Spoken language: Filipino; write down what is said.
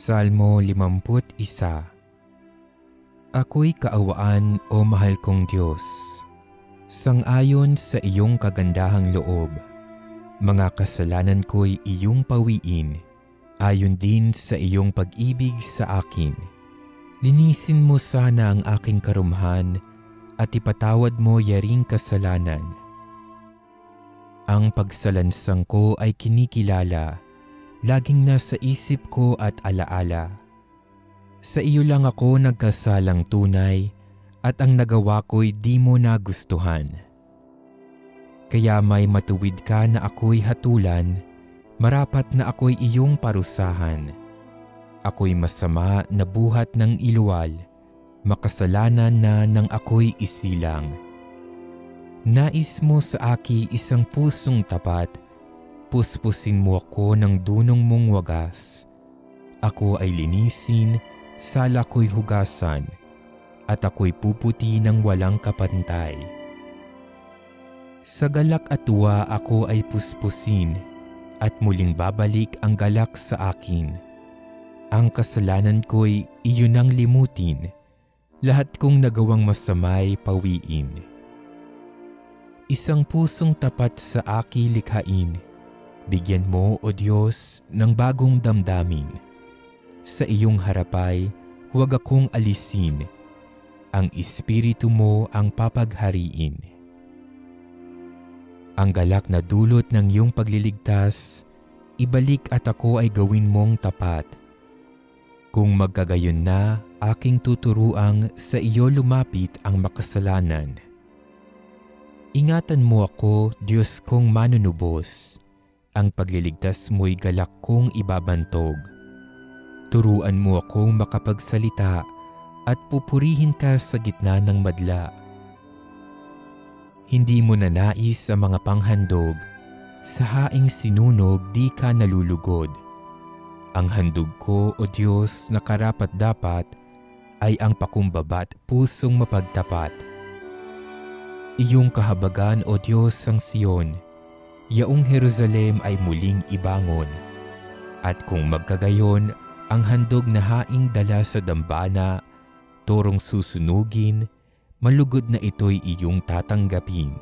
Salmo 51. Ako'y kaawaan o mahal kong Diyos, sang-ayon sa iyong kagandahang loob. Mga kasalanan ko'y iyong pawiin, ayon din sa iyong pag-ibig sa akin. Linisin mo sana ang aking karumhan at ipatawad mo yaring kasalanan. Ang pagsalansang ko ay kinikilala, laging nasa isip ko at alaala. Sa iyo lang ako nagkasalang tunay at ang nagawa ko'y di mo nagustuhan. Kaya may matuwid ka na ako'y hatulan, marapat na ako'y iyong parusahan. Ako'y masama na buhat ng iluwal, makasalanan na nang ako'y isilang. Nais mo sa aki isang pusong tapat, puspusin mo ako ng dunong mong wagas. Ako ay linisin, sala ko'y hugasan, at ako'y puputi ng walang kapantay. Sa galak at tuwa ako ay puspusin, at muling babalik ang galak sa akin. Ang kasalanan ko'y iyon ang limutin, lahat kong nagawang masamay pawiin. Isang pusong tapat sa aki likhain, bigyan mo, O Diyos, ng bagong damdamin. Sa iyong harapay, huwag akong alisin. Ang Espiritu mo ang papaghariin. Ang galak na dulot ng iyong pagliligtas, ibalik at ako ay gawin mong tapat. Kung magkagayon na, aking tuturuang sa iyo lumapit ang makasalanan. Ingatan mo ako, Diyos kong manunubos. Ang pagliligtas mo'y galak kong ibabantog. Turuan mo akong makapagsalita at pupurihin ka sa gitna ng madla. Hindi mo nanais ang mga panghandog, sa haing sinunog di ka nalulugod. Ang handog ko, O Diyos, na karapat-dapat ay ang pakumbaba't pusong mapagtapat. Iyong kahabagan, O Diyos, ang Sion, yaong Jerusalem ay muling ibangon. At kung magkagayon, ang handog na haing dala sa dambana, turong susunugin, malugod na ito'y iyong tatanggapin.